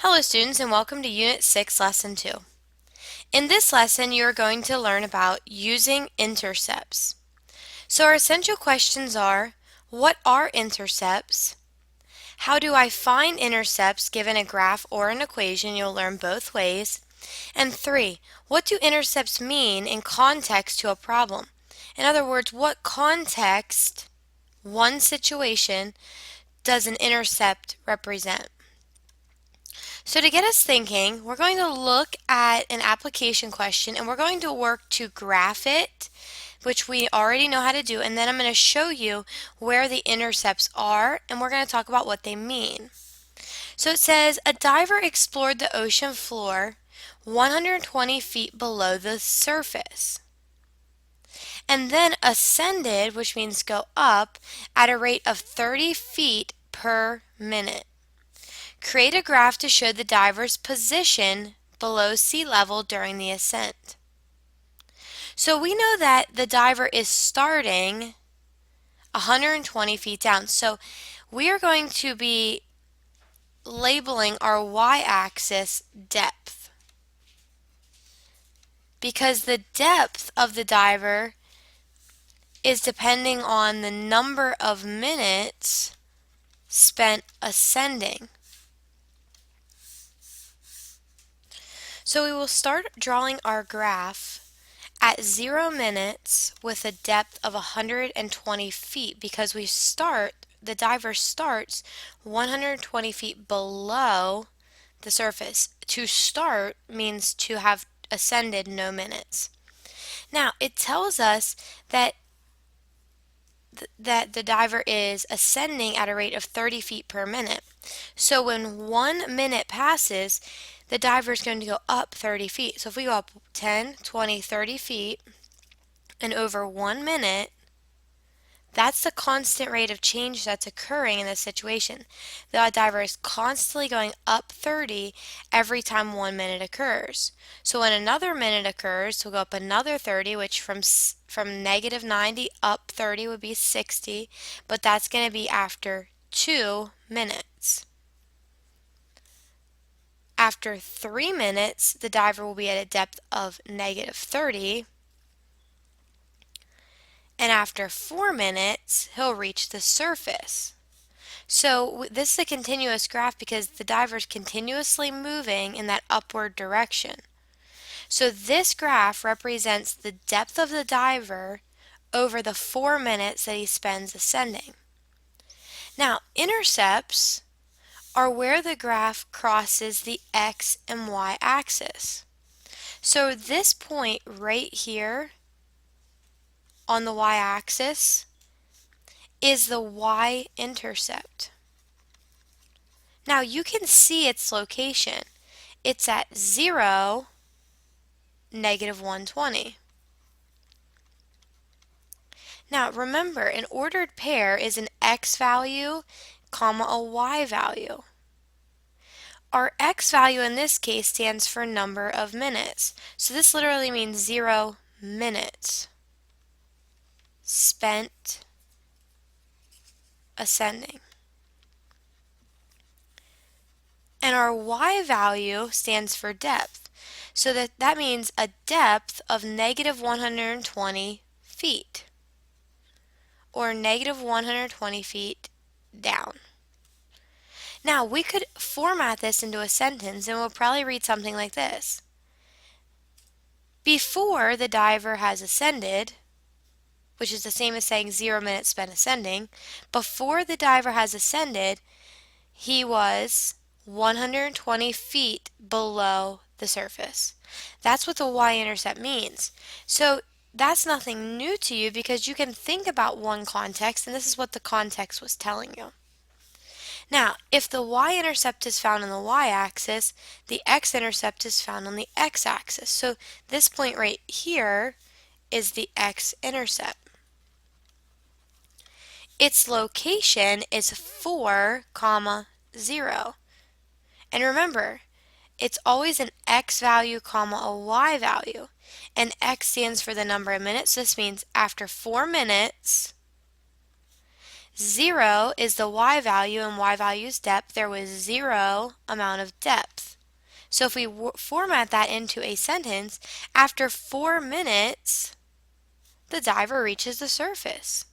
Hello students and welcome to Unit 6 Lesson 2. In this lesson you are going to learn about using intercepts. So our essential questions are, what are intercepts? How do I find intercepts given a graph or an equation? You'll learn both ways. And 3, what do intercepts mean in context to a problem? In other words, what context, one situation, does an intercept represent? So to get us thinking, we're going to look at an application question and we're going to work to graph it, which we already know how to do, and then I'm going to show you where the intercepts are and we're going to talk about what they mean. So it says, a diver explored the ocean floor 120 feet below the surface and then ascended, which means go up, at a rate of 30 feet per minute. Create a graph to show the diver's position below sea level during the ascent. So we know that the diver is starting 120 feet down. So we are going to be labeling our y-axis depth, because the depth of the diver is depending on the number of minutes spent ascending. So we will start drawing our graph at 0 minutes with a depth of 120 feet because the diver starts 120 feet below the surface. To start means to have ascended no minutes. Now, it tells us that the diver is ascending at a rate of 30 feet per minute. So when 1 minute passes, the diver is going to go up 30 feet. So if we go up 10, 20, 30 feet, and over 1 minute, that's the constant rate of change that's occurring in this situation. The diver is constantly going up 30 every time 1 minute occurs. So when another minute occurs, we'll go up another 30, which from negative 90 up 30 would be 60, but that's going to be after 2 minutes. After 3 minutes, the diver will be at a depth of negative 30. And after 4 minutes, he'll reach the surface. So this is a continuous graph because the diver is continuously moving in that upward direction. So this graph represents the depth of the diver over the 4 minutes that he spends ascending. Now, intercepts are where the graph crosses the x and y axis. So this point right here on the y-axis is the y-intercept. Now you can see its location. It's at 0, negative 120. Now remember, an ordered pair is an x value, comma, a y value. Our x value in this case stands for number of minutes. So this literally means 0 minutes spent ascending. And our y value stands for depth. So that means a depth of negative 120 feet, or negative 120 feet down. Now we could format this into a sentence and we'll probably read something like this. Before the diver has ascended, which is the same as saying 0 minutes spent ascending, before the diver has ascended, he was 120 feet below the surface. That's what the y-intercept means. So that's nothing new to you because you can think about one context, and this is what the context was telling you. Now, if the y-intercept is found on the y-axis, the x-intercept is found on the x-axis. So this point right here is the x-intercept. Its location is 4, 0. And remember, it's always an x value, comma, a y value. And x stands for the number of minutes. This means after 4 minutes, 0 is the y value, and y value is depth. There was 0 amount of depth. So if we format that into a sentence, after 4 minutes, the diver reaches the surface.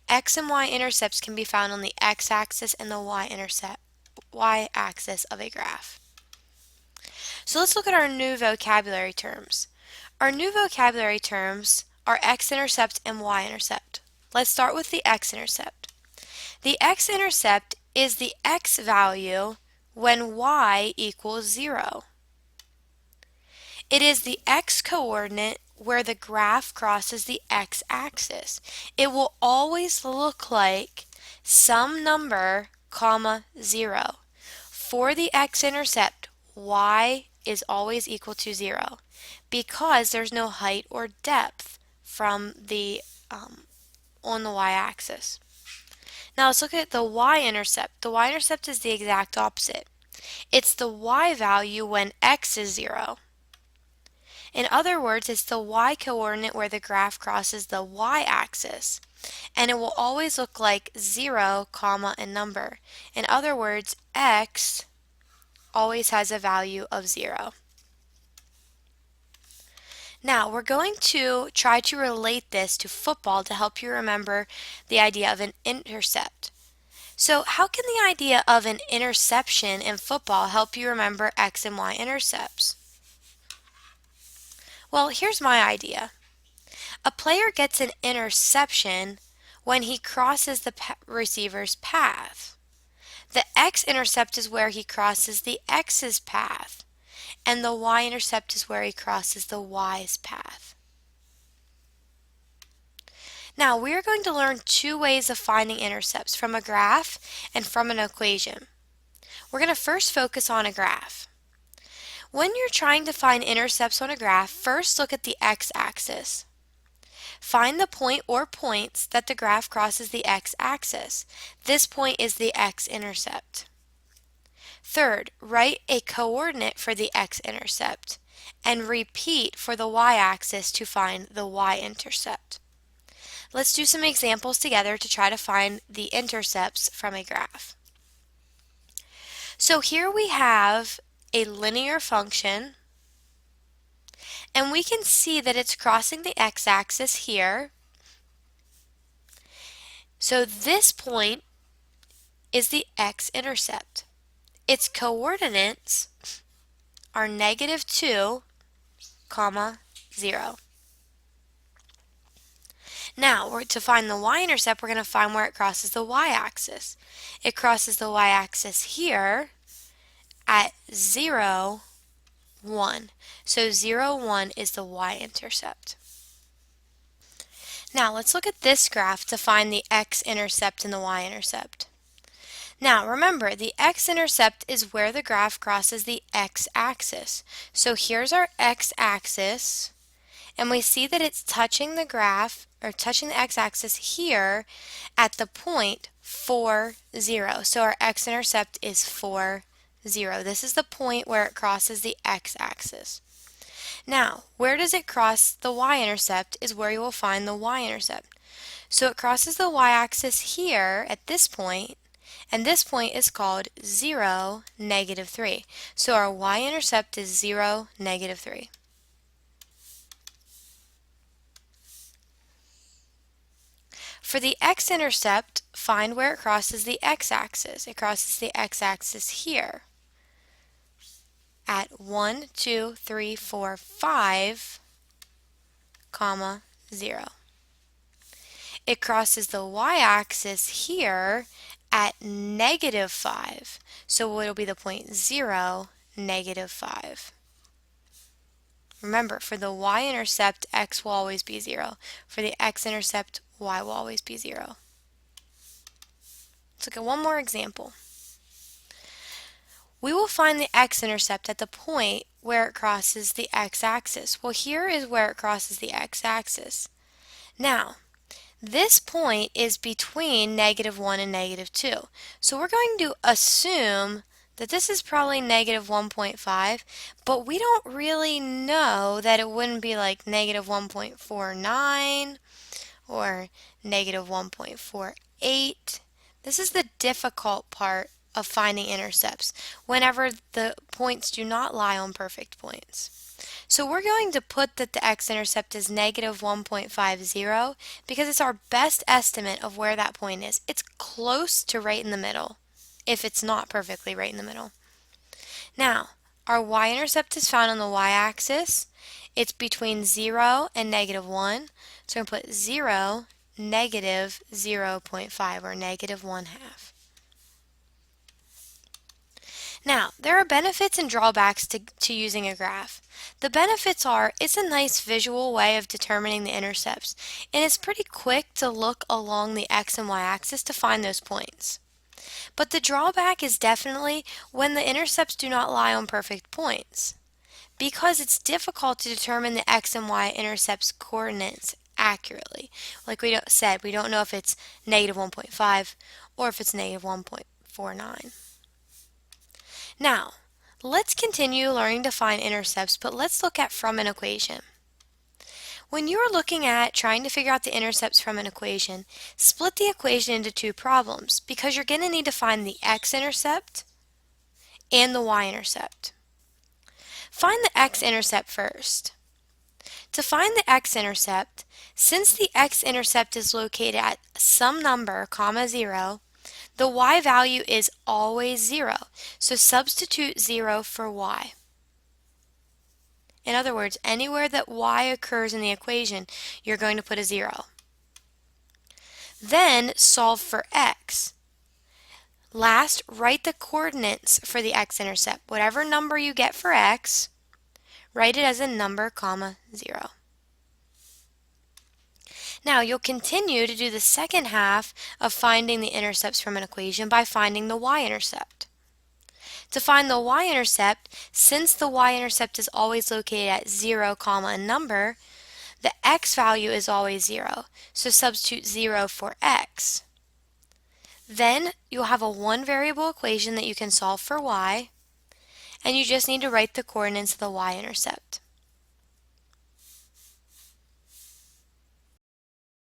X and Y intercepts can be found on the x-axis and the y-axis of a graph. So let's look at our new vocabulary terms. Our new vocabulary terms are x-intercept and y-intercept. Let's start with the x-intercept. The x-intercept is the x value when y equals 0. It is the x-coordinate where the graph crosses the x-axis. It will always look like some number, comma, 0. For the x-intercept, y is always equal to 0 because there's no height or depth from the on the y-axis. Now let's look at the y-intercept. The y-intercept is the exact opposite. It's the y value when x is 0. In other words, it's the y-coordinate where the graph crosses the y-axis, and it will always look like 0, comma, and number. In other words, x always has a value of 0. Now, we're going to try to relate this to football to help you remember the idea of an intercept. So, how can the idea of an interception in football help you remember x and y intercepts? Well, here's my idea. A player gets an interception when he crosses the receiver's path. The x-intercept is where he crosses the x's path, and the y-intercept is where he crosses the y's path. Now, we are going to learn two ways of finding intercepts, from a graph and from an equation. We're going to first focus on a graph. When you're trying to find intercepts on a graph, first look at the x-axis. Find the point or points that the graph crosses the x-axis. This point is the x-intercept. Third, write a coordinate for the x-intercept and repeat for the y-axis to find the y-intercept. Let's do some examples together to try to find the intercepts from a graph. So here we have a linear function, and we can see that it's crossing the x-axis here. So this point is the x-intercept. Its coordinates are -2, 0. Now, to find the y-intercept, we're going to find where it crosses the y-axis. It crosses the y-axis here at 0, 1. So 0, 1 is the y-intercept. Now, let's look at this graph to find the x-intercept and the y-intercept. Now, remember, the x-intercept is where the graph crosses the x-axis. So here's our x-axis, and we see that it's touching the graph, or touching the x-axis here at the point 4, 0. So our x-intercept is 4, 0. This is the point where it crosses the x-axis. Now, where does it cross the y-intercept is where you will find the y-intercept. So it crosses the y-axis here at this point, and this point is called 0, -3. So our y-intercept is 0, -3. For the x-intercept, find where it crosses the x-axis. It crosses the x-axis here at 1, 2, 3, 4, 5, 0. It crosses the y-axis here at -5. So it'll be the point 0, -5. Remember, for the y-intercept, x will always be 0. For the x-intercept, y will always be 0. Let's look at one more example. We will find the x-intercept at the point where it crosses the x-axis. Well, here is where it crosses the x-axis. Now, this point is between -1 and -2. So we're going to assume that this is probably -1.5, but we don't really know that it wouldn't be like -1.49 or -1.48. This is the difficult part of finding intercepts whenever the points do not lie on perfect points. So we're going to put that the x-intercept is negative 1.50 because it's our best estimate of where that point is. It's close to right in the middle, if it's not perfectly right in the middle. Now, our y-intercept is found on the y-axis. It's between 0 and negative 1. So we're going to put 0, negative 0.5, or negative 1/2. Now, there are benefits and drawbacks to using a graph. The benefits are it's a nice visual way of determining the intercepts, and it's pretty quick to look along the x and y axis to find those points. But the drawback is definitely when the intercepts do not lie on perfect points, because it's difficult to determine the x and y intercepts coordinates accurately. Like we said, we don't know if it's negative 1.5 or if it's negative 1.49. Now, let's continue learning to find intercepts, but let's look at from an equation. When you are looking at trying to figure out the intercepts from an equation, split the equation into two problems because you're going to need to find the x-intercept and the y-intercept. Find the x-intercept first. To find the x-intercept, since the x-intercept is located at some number, comma 0, the y value is always 0, so substitute 0 for y. In other words, anywhere that y occurs in the equation, you're going to put a 0. Then solve for x. Last, write the coordinates for the x-intercept. Whatever number you get for x, write it as a number, comma 0. Now, you'll continue to do the second half of finding the intercepts from an equation by finding the y-intercept. To find the y-intercept, since the y-intercept is always located at 0, comma a number, the x value is always 0, so substitute 0 for x. Then you'll have a one-variable equation that you can solve for y, and you just need to write the coordinates of the y-intercept.